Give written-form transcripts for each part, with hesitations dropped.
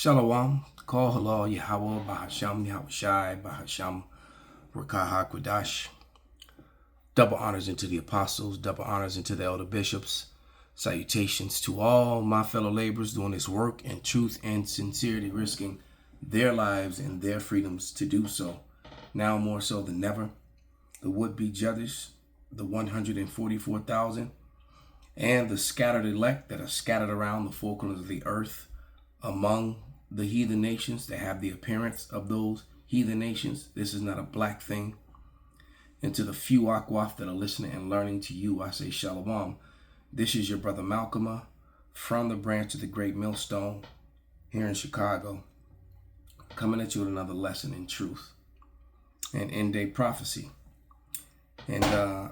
Shalom, call halal Yahweh, Bahasham Yahushai, Bahasham Rakaha Kwadash. Double honors into the apostles, double honors into the elder bishops. Salutations to all my fellow laborers doing this work in truth and sincerity, risking their lives and their freedoms to do so. Now more so than ever, the would-be judges, the 144,000, and the scattered elect that are scattered around the four corners of the earth among the heathen nations that have the appearance of those heathen nations. This is not a black thing. And to the few akwaf that are listening and learning to you, I say shalom. This is your brother Malcolm from the branch of the Great Millstone here in Chicago, coming at you with another lesson in truth and end-day prophecy. And I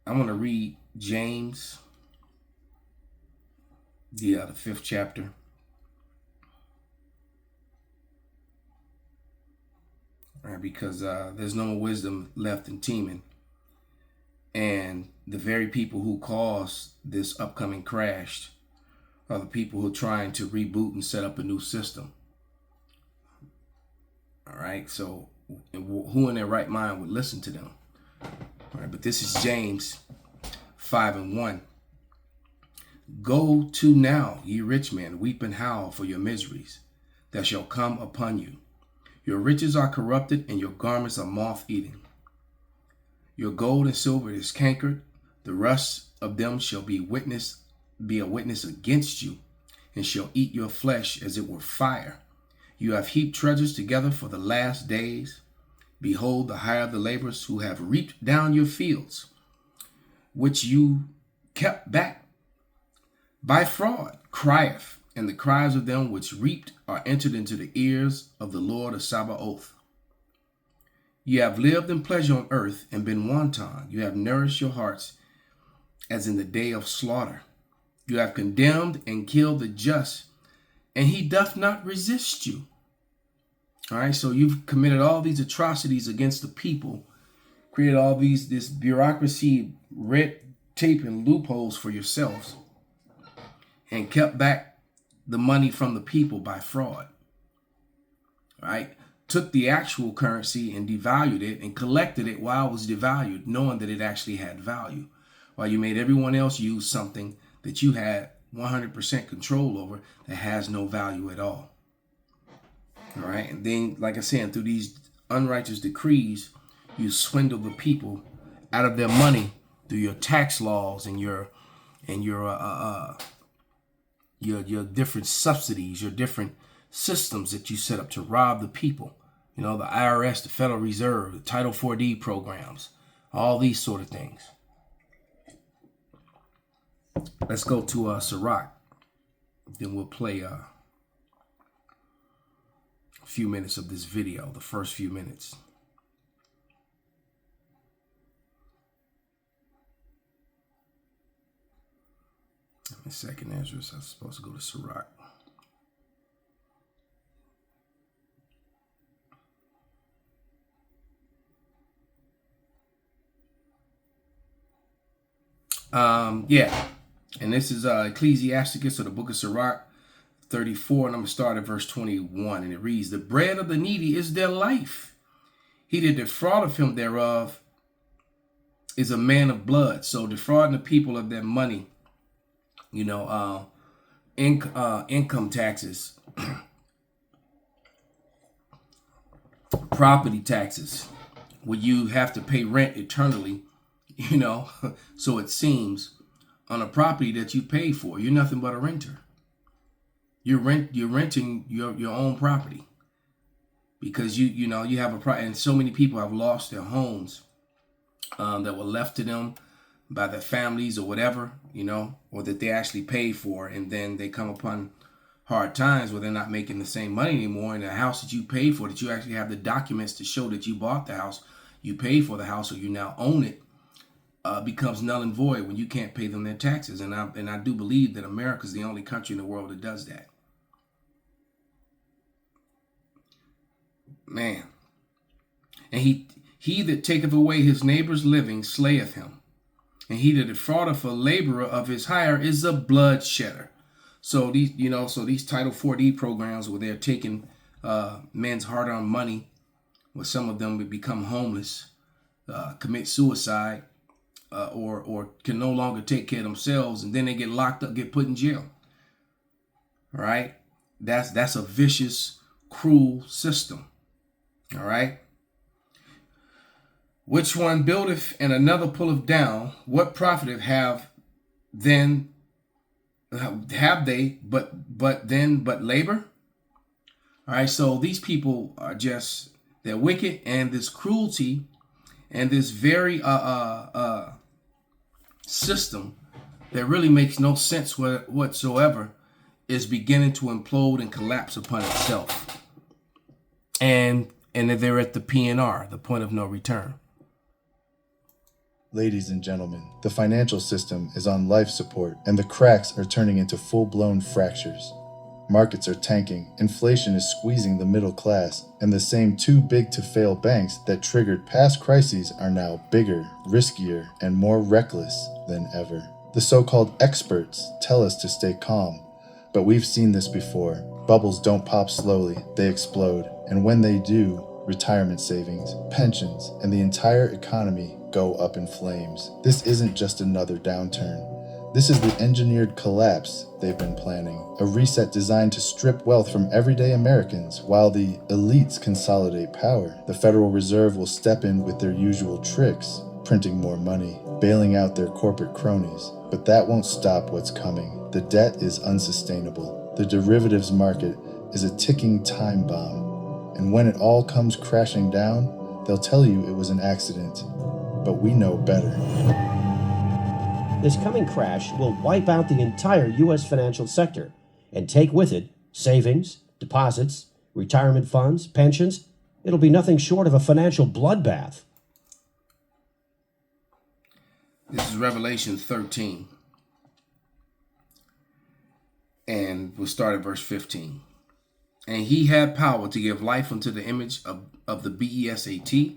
want to read James, the 5th chapter. Right, because there's no more wisdom left in teeming. And the very people who caused this upcoming crash are the people who are trying to reboot and set up a new system. All right, so who in their right mind would listen to them? All right, but this is James 5:1. Go to now, ye rich men, weep and howl for your miseries that shall come upon you. Your riches are corrupted, and your garments are moth-eating. Your gold and silver is cankered. The rust of them shall be a witness against you, and shall eat your flesh as it were fire. You have heaped treasures together for the last days. Behold, the hire of the laborers who have reaped down your fields, which you kept back by fraud, crieth. And the cries of them which reaped are entered into the ears of the Lord of Sabaoth. You have lived in pleasure on earth and been wanton. You have nourished your hearts as in the day of slaughter. You have condemned and killed the just, and he doth not resist you. All right, so you've committed all these atrocities against the people, created all this bureaucracy, red tape, and loopholes for yourselves, and kept back the money from the people by fraud, right? Took the actual currency and devalued it and collected it while it was devalued, knowing that it actually had value, while you made everyone else use something that you had 100% control over that has no value at all. All right, and then, like I said, through these unrighteous decrees, you swindle the people out of their money through your tax laws and your different subsidies, your different systems that you set up to rob the people. You know, the IRS, the Federal Reserve, the Title 4D programs, all these sort of things. Let's go to Sirach. Then we'll play a few minutes of this video, the first few minutes. In second Ezra, I'm supposed to go to Sirach. Yeah, and this is Ecclesiasticus, or the book of Sirach 34, and I'm going to start at verse 21, and it reads, the bread of the needy is their life. He that defraudeth him thereof is a man of blood. So defrauding the people of their money, you know, income taxes, property taxes, where you have to pay rent eternally, you know, so it seems, on a property that you pay for. You're nothing but a renter. You're renting your own property because you know you have a and so many people have lost their homes that were left to them by their families or whatever, you know, or that they actually paid for, and then they come upon hard times where they're not making the same money anymore, and the house that you paid for, that you actually have the documents to show that you bought the house, you paid for the house, or you now own it, becomes null and void when you can't pay them their taxes. And I do believe that America is the only country in the world that does that. Man. And he that taketh away his neighbor's living slayeth him. And he that defraudeth a laborer of his hire is a blood shedder. So these Title 4D programs where they're taking men's hard-earned money, where some of them would become homeless, commit suicide, or can no longer take care of themselves, and then they get locked up, get put in jail. All right, that's a vicious, cruel system. All right. Which one buildeth and another pulleth down? What profiteth have they but labor? All right, so these people are they're wicked, and this cruelty and this very system that really makes no sense whatsoever is beginning to implode and collapse upon itself. And they're at the PNR, the point of no return. Ladies and gentlemen, the financial system is on life support, and the cracks are turning into full-blown fractures. Markets are tanking, inflation is squeezing the middle class, and the same too-big-to-fail banks that triggered past crises are now bigger, riskier, and more reckless than ever. The so-called experts tell us to stay calm, but we've seen this before. Bubbles don't pop slowly, they explode, and when they do, retirement savings, pensions, and the entire economy go up in flames. This isn't just another downturn. This is the engineered collapse they've been planning, a reset designed to strip wealth from everyday Americans while the elites consolidate power. The Federal Reserve will step in with their usual tricks, printing more money, bailing out their corporate cronies. But that won't stop what's coming. The debt is unsustainable. The derivatives market is a ticking time bomb. And when it all comes crashing down, they'll tell you it was an accident. But we know better. This coming crash will wipe out the entire U.S. financial sector and take with it savings, deposits, retirement funds, pensions. It'll be nothing short of a financial bloodbath. This is Revelation 13. And we'll start at verse 15. And he had power to give life unto the image of the BESAT,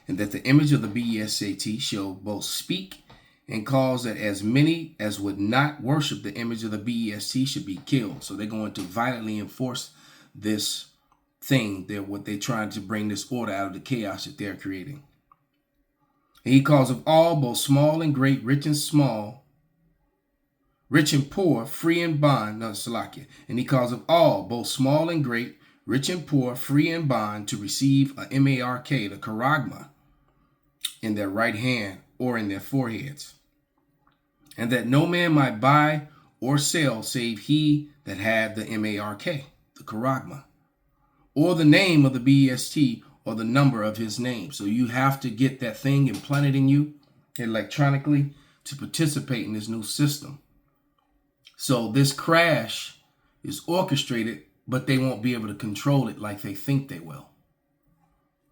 and that the image of the BESAT shall both speak and cause that as many as would not worship the image of the BEST should be killed. So they're going to violently enforce this thing. They're trying to bring this order out of the chaos that they're creating. And he calls of all, both small and great, rich and small, rich and poor, free and bond, no, Salakia. And he calls of all, both small and great, rich and poor, free and bond, to receive a MARK, the charagma, in their right hand or in their foreheads. And that no man might buy or sell save he that had the MARK, the charagma, or the name of the BEST, or the number of his name. So you have to get that thing implanted in you electronically to participate in this new system. So this crash is orchestrated, but they won't be able to control it like they think they will.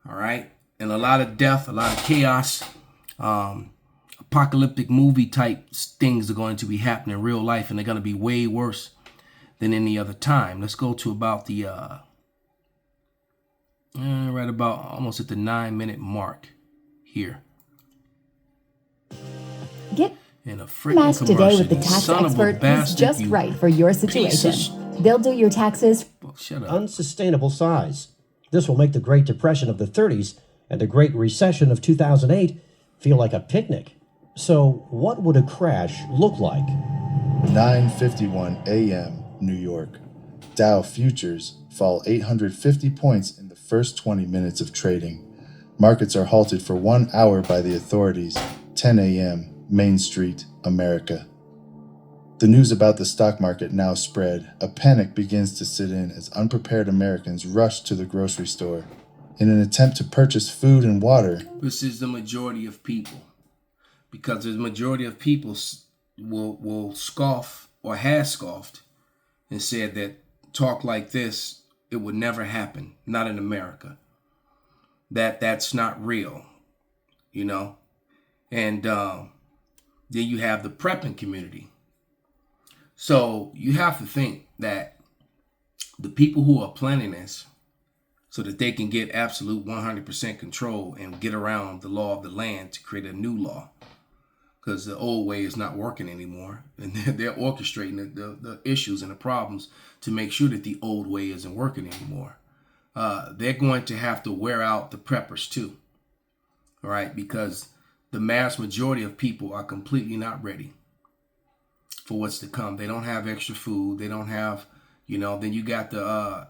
All right. And a lot of death, a lot of chaos, apocalyptic movie type things are going to be happening in real life, and they're going to be way worse than any other time. Let's go to about the, right about almost at the 9-minute mark here. Get matched today with the tax expert who's just right for your situation. They'll do your taxes. Shut up. Unsustainable size. This will make the Great Depression of the 30s and the Great Recession of 2008 feel like a picnic. So what would a crash look like? 9:51 a.m. New York. Dow futures fall 850 points in the first 20 minutes of trading. Markets are halted for 1 hour by the authorities. 10 a.m. Main Street, America. The news about the stock market now spread. A panic begins to sit in as unprepared Americans rush to the grocery store in an attempt to purchase food and water. This is the majority of people, because the majority of people will scoff or has scoffed and said that talk like this, it would never happen, not in America. That's not real, you know. And then you have the prepping community. So you have to think that the people who are planning this so that they can get absolute 100% control and get around the law of the land to create a new law, because the old way is not working anymore. And they're orchestrating the issues and the problems to make sure that the old way isn't working anymore. They're going to have to wear out the preppers too. All right, because the mass majority of people are completely not ready for what's to come. They don't have extra food. They don't have, then you got the,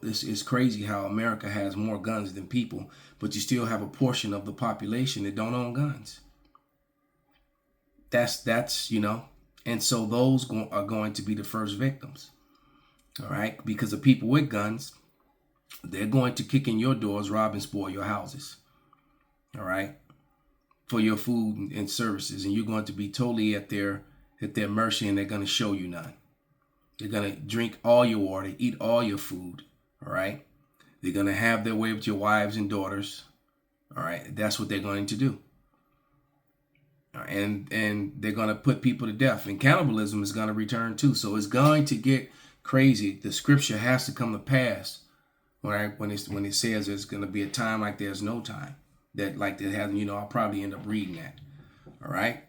it's crazy how America has more guns than people, but you still have a portion of the population that don't own guns. That's and so those are going to be the first victims. All right, because the people with guns, they're going to kick in your doors, rob and spoil your houses. All right, for your food and services, and you're going to be totally at their mercy, and they're going to show you none. They're going to drink all your water, eat all your food. All right, they're going to have their way with your wives and daughters. All right, that's what they're going to do. And they're going to put people to death, and cannibalism is going to return too. So it's going to get crazy. The scripture has to come to pass when it says there's going to be a time like there's no time. That has, I'll probably end up reading that. All right.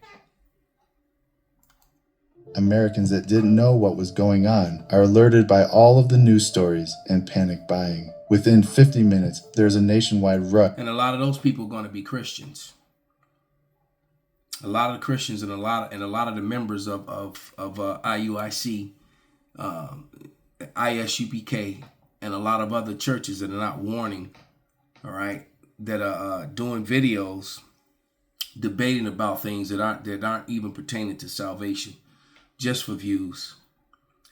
Americans that didn't know what was going on are alerted by all of the news stories and panic buying. Within 50 minutes, there's a nationwide rush. And a lot of those people are going to be Christians. A lot of Christians and a lot of the members of IUIC, ISUPK, and a lot of other churches that are not warning. All right. That are doing videos debating about things that aren't even pertaining to salvation, just for views,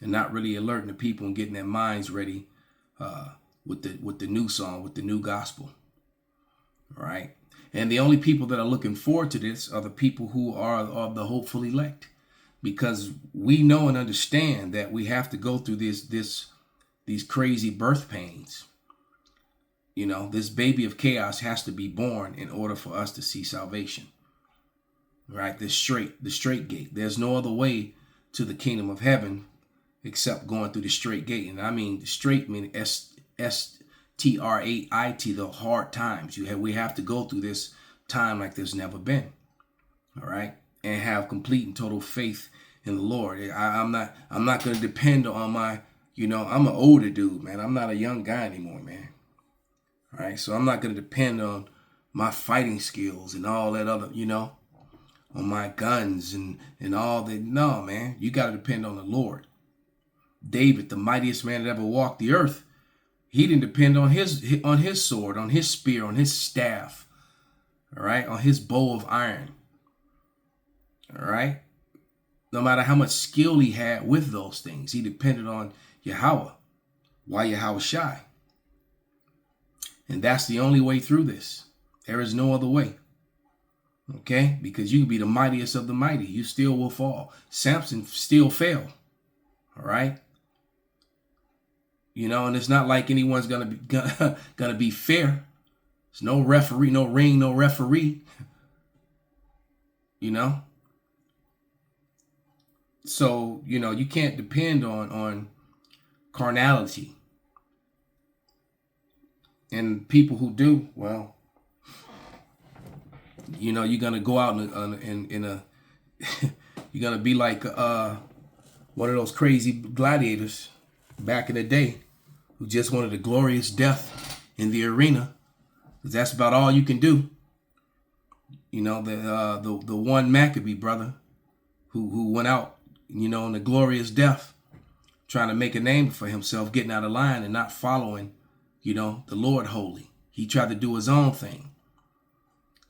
and not really alerting the people and getting their minds ready with the new song, with the new gospel. All right, and the only people that are looking forward to this are the people who are of the hopeful elect, because we know and understand that we have to go through these crazy birth pains. This baby of chaos has to be born in order for us to see salvation. Right? The straight gate. There's no other way to the kingdom of heaven except going through the straight gate. And I mean, the straight meaning STRAIT, the hard times. We have to go through this time like there's never been. All right? And have complete and total faith in the Lord. I'm not going to depend on my, I'm an older dude, man. I'm not a young guy anymore, man. All right, so I'm not going to depend on my fighting skills and all that other, on my guns and all that. No, man, you got to depend on the Lord. David, the mightiest man that ever walked the earth, he didn't depend on his sword, on his spear, on his staff, all right, on his bow of iron. All right, no matter how much skill he had with those things, he depended on Yahweh. Why Yahweh Shai? And that's the only way through this. There is no other way. Okay? Because you can be the mightiest of the mighty. You still will fall. Samson still fell. All right? And it's not like anyone's gonna be fair. There's no referee, no ring, no referee. So, you can't depend on carnality. And people who do, well, you're going to go out in a you're going to be like one of those crazy gladiators back in the day who just wanted a glorious death in the arena. Because that's about all you can do. The one Maccabee brother who went out, in a glorious death, trying to make a name for himself, getting out of line and not following the Lord holy. He tried to do his own thing.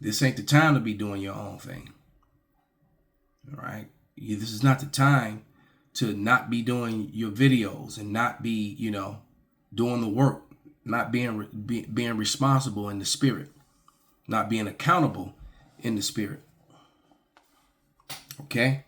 This ain't the time to be doing your own thing. All right. This is not the time to not be doing your videos and not be, doing the work, not being responsible in the spirit, not being accountable in the spirit. Okay.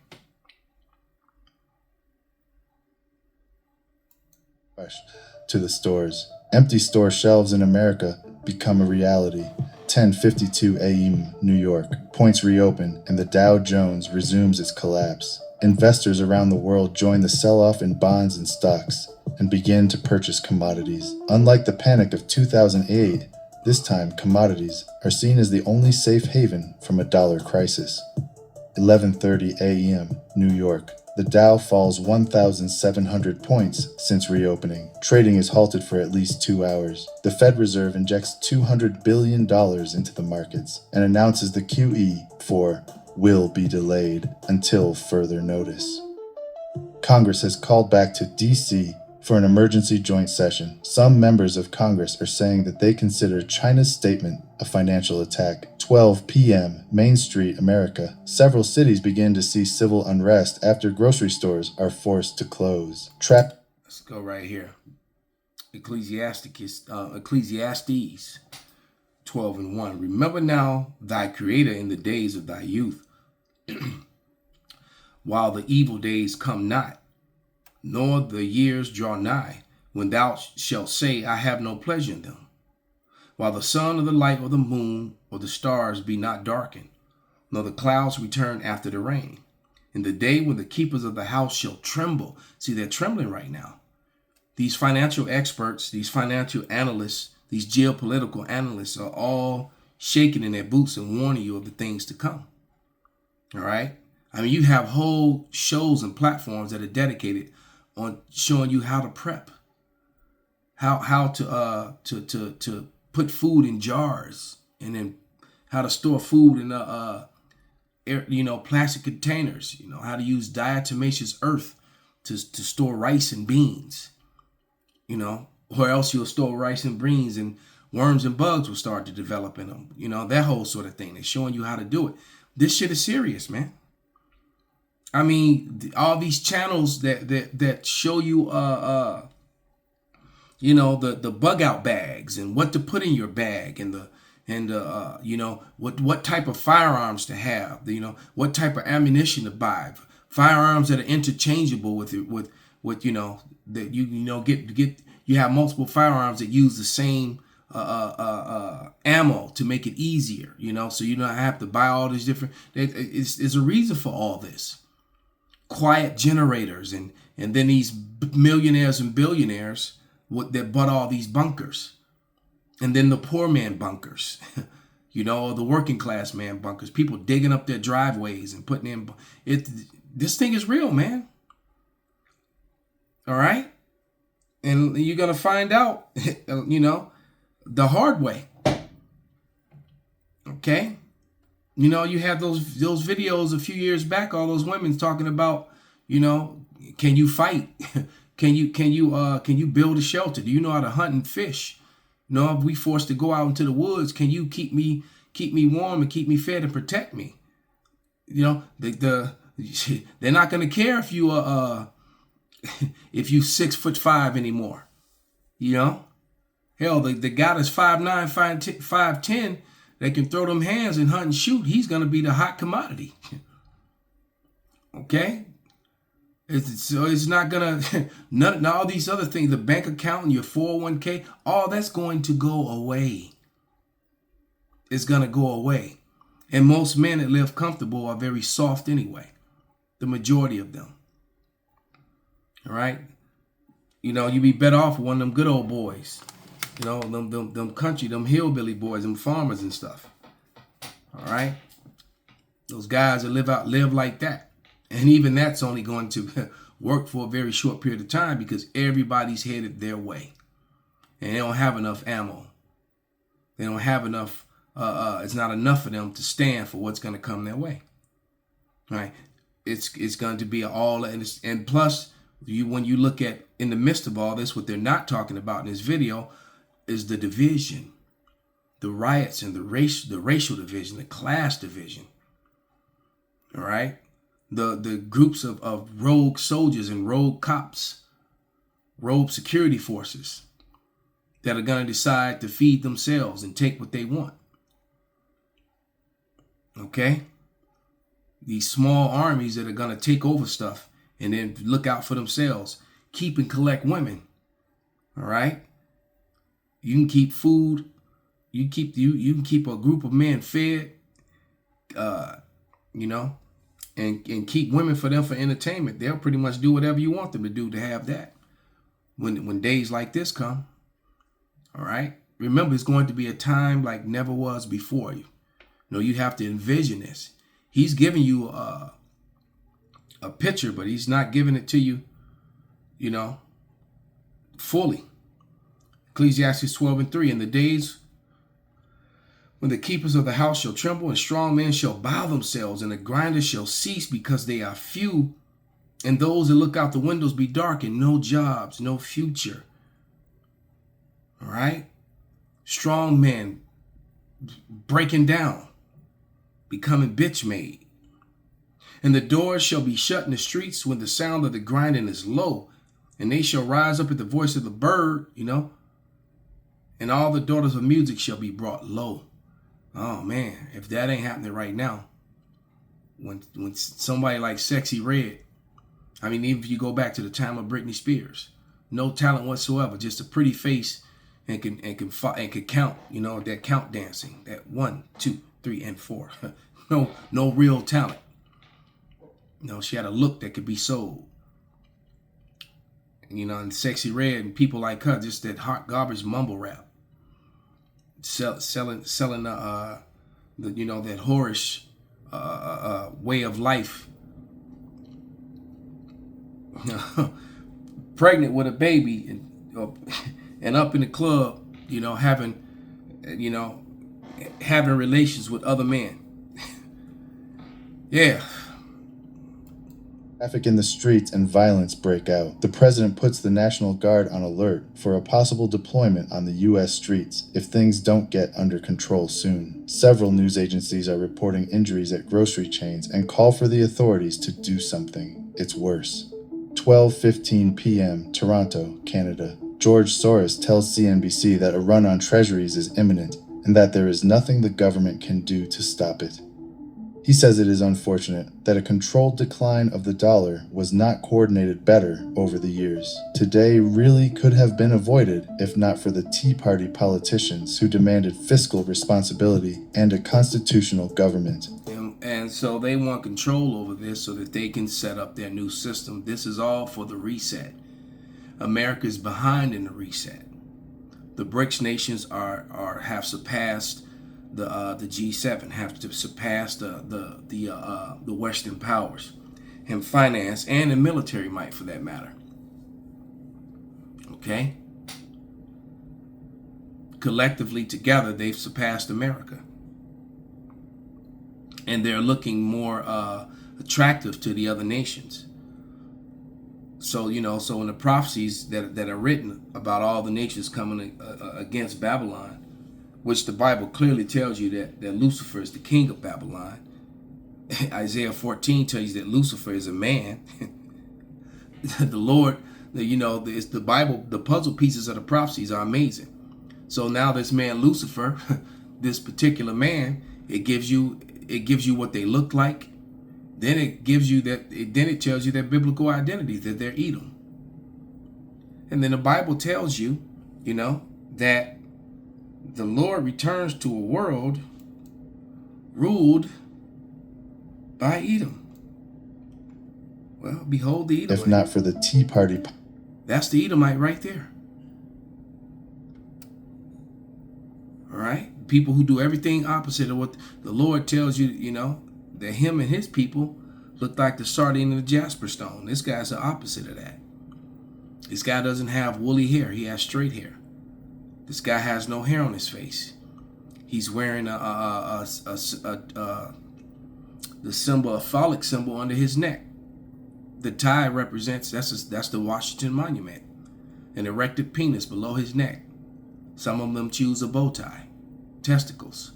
To the stores. Empty store shelves in America become a reality. 10:52 a.m. New York. Points reopen and the Dow Jones resumes its collapse. Investors around the world join the sell-off in bonds and stocks and begin to purchase commodities. Unlike the panic of 2008, this time commodities are seen as the only safe haven from a dollar crisis. 11:30 a.m., New York. The Dow falls 1,700 points since reopening. Trading is halted for at least 2 hours. The Fed Reserve injects $200 billion into the markets and announces the QE for will be delayed until further notice. Congress has called back to D.C. for an emergency joint session. Some members of Congress are saying that they consider China's statement a financial attack. 12 p.m., Main Street, America. Several cities begin to see civil unrest after grocery stores are forced to close. Let's go right here. Ecclesiastes 12:1. Remember now thy Creator in the days of thy youth, while the evil days come not, nor the years draw nigh, when thou shalt say, I have no pleasure in them. While the sun or the light or the moon or the stars be not darkened, nor the clouds return after the rain. In the day when the keepers of the house shall tremble. See, they're trembling right now. These financial experts, these financial analysts, these geopolitical analysts are all shaking in their boots and warning you of the things to come. All right? I mean, you have whole shows and platforms that are dedicated on showing you how to prep, how to put food in jars, and then how to store food in plastic containers. How to use diatomaceous earth to store rice and beans. Or else you'll store rice and beans and worms and bugs will start to develop in them. That whole sort of thing. They're showing you how to do it. This shit is serious, man. I mean, all these channels that show you, the bug out bags and what to put in your bag and what type of firearms to have, what type of ammunition to buy, firearms that are interchangeable with that you have multiple firearms that use the same ammo to make it easier, so you don't have to buy all these different. There's a reason for all this. Quiet generators and then these millionaires and billionaires that bought all these bunkers, and then the poor man bunkers, the working class man bunkers, people digging up their driveways and putting in it. This thing is real, man. All right. And you're going to find out, the hard way. Okay. You had those videos a few years back, all those women talking about, can you fight? Can you build a shelter? Do you know how to hunt and fish? If we forced to go out into the woods, can you keep me warm and keep me fed and protect me? They're not going to care if you if you 6'5" anymore. Hell, the guy that's 5'9", 5'10", they can throw them hands and hunt and shoot. He's going to be the hot commodity. Okay? It's not going to, none all these other things, the bank account and your 401k, all that's going to go away. It's going to go away. And most men that live comfortable are very soft anyway. The majority of them. All right? You be better off with one of them good old boys. Them country, them hillbilly boys, them farmers and stuff. All right? Those guys that live like that. And even that's only going to work for a very short period of time because everybody's headed their way. And they don't have enough ammo. They don't have enough, it's not enough for them to stand for what's going to come their way. All right? It's going to be all, and plus, when you look at, in the midst of all this, what they're not talking about in this video is the division, the riots and the racial division, the class division. All right? The groups of rogue soldiers and rogue cops, rogue security forces that are going to decide to feed themselves and take what they want. Okay? These small armies that are going to take over stuff and then look out for themselves, keep and collect women. All right? You can keep food. You can keep a group of men fed, and keep women for them for entertainment. They'll pretty much do whatever you want them to do to have that. When days like this come, all right? Remember, it's going to be a time like never was before you. You have to envision this. He's giving you a picture, but he's not giving it to you, fully. Ecclesiastes 12:3, in the days when the keepers of the house shall tremble, and strong men shall bow themselves, and the grinders shall cease because they are few, and those that look out the windows be dark, and no jobs, no future. All right? Strong men breaking down, becoming bitch made. And the doors shall be shut in the streets when the sound of the grinding is low, and they shall rise up at the voice of the bird, and all the daughters of music shall be brought low. Oh man, if that ain't happening right now, when somebody like Sexy Red, I mean, even if you go back to the time of Britney Spears, no talent whatsoever, just a pretty face and can count, that count dancing, that 1, 2, 3, and 4. no real talent. She had a look that could be sold. And Sexy Red and people like her, just that hot garbage mumble rap. Selling that whorish way of life. Pregnant with a baby and up in the club, having relations with other men. Yeah. Traffic in the streets and violence break out. The president puts the National Guard on alert for a possible deployment on the U.S. streets if things don't get under control soon. Several news agencies are reporting injuries at grocery chains and call for the authorities to do something. It's worse. 12:15 p.m., Toronto, Canada. George Soros tells CNBC that a run on treasuries is imminent and that there is nothing the government can do to stop it. He says it is unfortunate that a controlled decline of the dollar was not coordinated better over the years. Today really could have been avoided if not for the Tea Party politicians who demanded fiscal responsibility and a constitutional government. And so they want control over this so that they can set up their new system. This is all for the reset. America is behind in the reset. The BRICS nations have surpassed the G7, have to surpass the Western powers in finance and in military might, for that matter. Okay? Collectively together, they've surpassed America. And they're looking more attractive to the other nations. So, so in the prophecies that are written about all the nations coming against Babylon, which the Bible clearly tells you that Lucifer is the king of Babylon. Isaiah 14 tells you that Lucifer is a man. The Lord, the Bible, the puzzle pieces of the prophecies are amazing. So now this man Lucifer, this particular man, it gives you what they look like. Then it tells you their biblical identity, that they're Edom. And then the Bible tells you, that the Lord returns to a world ruled by Edom. Well, behold the Edomite. If not for the Tea Party. That's the Edomite right there. All right? People who do everything opposite of what the Lord tells you, that him and his people look like the sardine and the jasper stone. This guy's the opposite of that. This guy doesn't have woolly hair. He has straight hair. This guy has no hair on his face. He's wearing the symbol, a phallic symbol under his neck. The tie represents, that's the Washington Monument, an erected penis below his neck. Some of them choose a bow tie, testicles.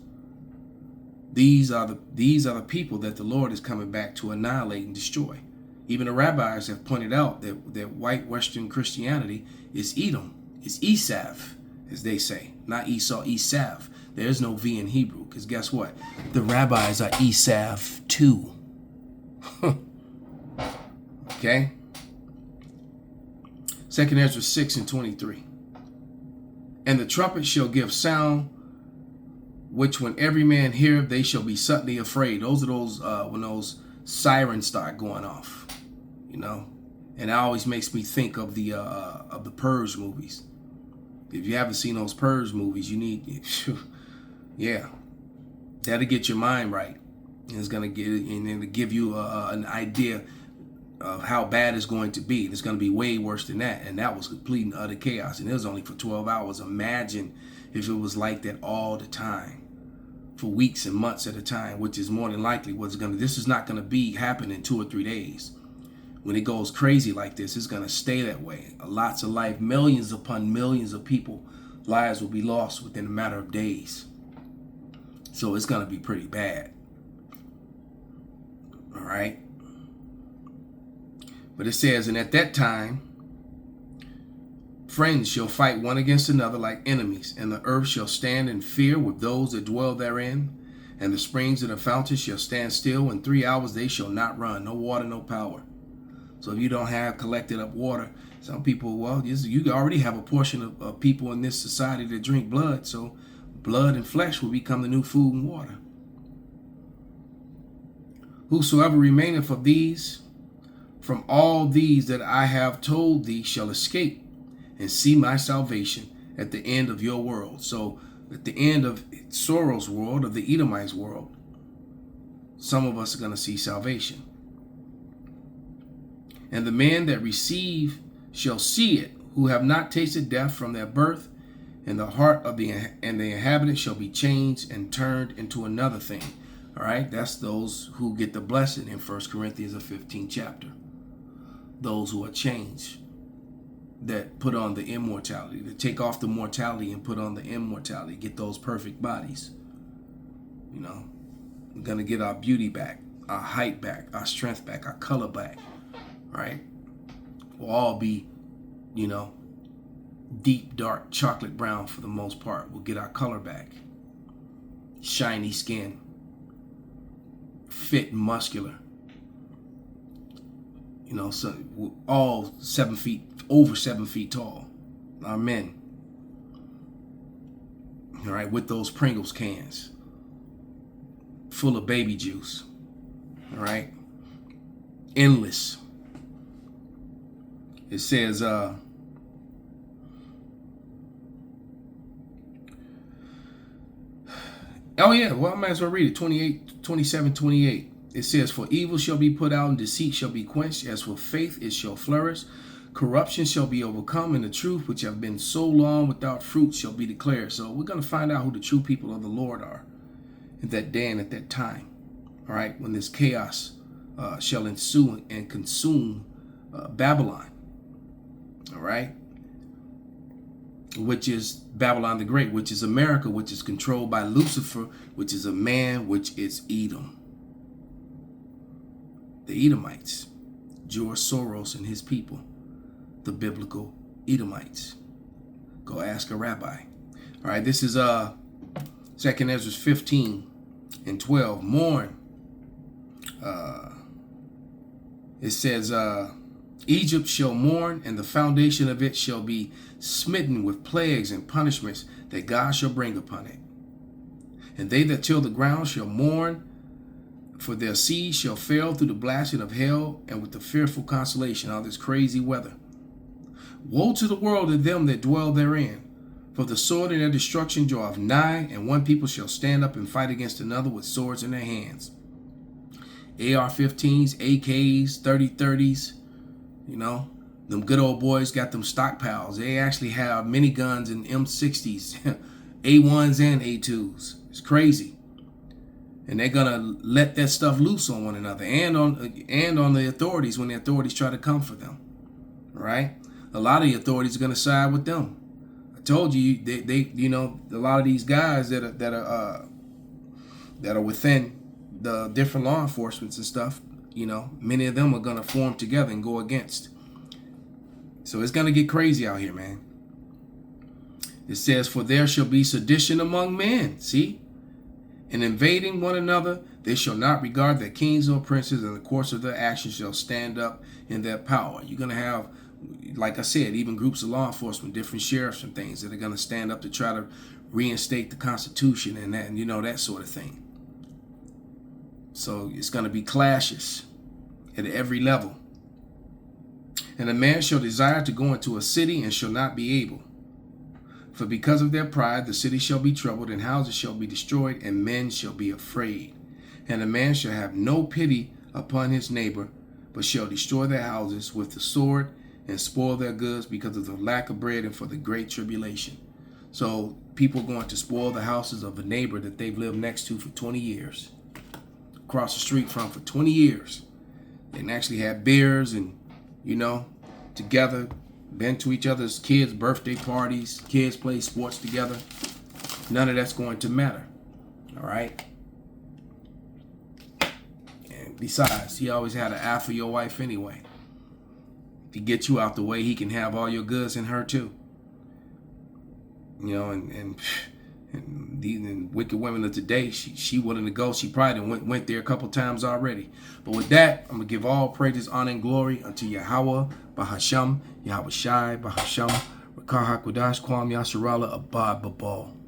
These are the people that the Lord is coming back to annihilate and destroy. Even the rabbis have pointed out that white Western Christianity is Edom, is Esav, as they say, not Esau, Esav. There is no V in Hebrew, because guess what? The rabbis are Esav too. Okay? 2 Ezra 6:23. And the trumpet shall give sound, which when every man heareth, they shall be suddenly afraid. Those are those when those sirens start going off, And it always makes me think of the Purge movies. If you haven't seen those Purge movies, you need, yeah, that'll get your mind right. It's going to give you an idea of how bad it's going to be. It's going to be way worse than that. And that was complete and utter chaos. And it was only for 12 hours. Imagine if it was like that all the time, for weeks and months at a time, which is more than likely this is not going to be happening in 2 or 3 days. When it goes crazy like this, it's going to stay that way. Lots of life, millions upon millions of people, lives will be lost within a matter of days. So it's going to be pretty bad. All right. But it says, and at that time, friends shall fight one against another like enemies, and the earth shall stand in fear with those that dwell therein, and the springs and the fountains shall stand still. In 3 hours they shall not run, no water, no power. So if you don't have collected up water, some people, well, you already have a portion of people in this society that drink blood, so blood and flesh will become the new food and water. Whosoever remaineth of these, from all these that I have told thee, shall escape and see my salvation at the end of your world. So at the end of Soros' world, of the Edomites' world, some of us are going to see salvation. And the men that receive shall see it, who have not tasted death from their birth, and the heart of the inhabitants shall be changed and turned into another thing. All right, that's those who get the blessing in 1 Corinthians, the 15th chapter. Those who are changed, that put on the immortality, that take off the mortality and put on the immortality, get those perfect bodies. You know, we're going to get our beauty back, our height back, our strength back, our color back, right? We'll all be, deep, dark, chocolate brown for the most part. We'll get our color back. Shiny skin, fit and muscular. So we're all over 7 feet tall. Our men. All right, with those Pringles cans full of baby juice. All right, endless. It says, oh yeah, well, I might as well read it. 27, 28. It says, for evil shall be put out and deceit shall be quenched. As for faith, it shall flourish. Corruption shall be overcome, and the truth which have been so long without fruit shall be declared. So we're going to find out who the true people of the Lord are at that day and at that time. All right, when this chaos shall ensue and consume Babylon. All right, which is Babylon the Great, which is America, which is controlled by Lucifer, which is a man, which is Edom. The Edomites, George Soros and his people, the biblical Edomites. Go ask a rabbi. All right, this is 2 Ezra 15 and 12. Mourn. It says, Egypt shall mourn, and the foundation of it shall be smitten with plagues and punishments that God shall bring upon it. And they that till the ground shall mourn, for their seed shall fail through the blasting of hell and with the fearful consolation of this crazy weather. Woe to the world and them that dwell therein, for the sword and their destruction draweth nigh, and one people shall stand up and fight against another with swords in their hands. AR-15s, AKs, 30-30s, them good old boys got them stockpiles. They actually have miniguns and M60s, A1s and A2s. It's crazy. And they're gonna let that stuff loose on one another and on the authorities when the authorities try to come for them. All right, a lot of the authorities are gonna side with them. I told you, they a lot of these guys that are within the different law enforcements and stuff. Many of them are gonna form together and go against. So it's gonna get crazy out here, man. It says, for there shall be sedition among men. See. And invading one another, they shall not regard their kings or princes, and the course of their actions shall stand up in their power. You're going to have, like I said, even groups of law enforcement, different sheriffs and things that are going to stand up to try to reinstate the Constitution and that, that sort of thing. So it's going to be clashes at every level. And a man shall desire to go into a city and shall not be able. For because of their pride, the city shall be troubled, and houses shall be destroyed, and men shall be afraid. And a man shall have no pity upon his neighbor, but shall destroy their houses with the sword and spoil their goods because of the lack of bread and for the great tribulation. So people are going to spoil the houses of a neighbor that they've lived next to for 20 years, across the street from for 20 years. And actually had beers and, together, been to each other's kids' birthday parties, kids play sports together. None of that's going to matter. All right? And besides, he always had an eye for your wife anyway. If he gets you out the way, he can have all your goods and her too. And wicked women of today, she willing to go. She probably went there a couple times already. But with that, I'm going to give all praises, honor, and glory unto Yahweh, Bahasham, Yahweh Shai, Bahasham, Rakah HaKodash, Kwam Yasharala, Abad Babal.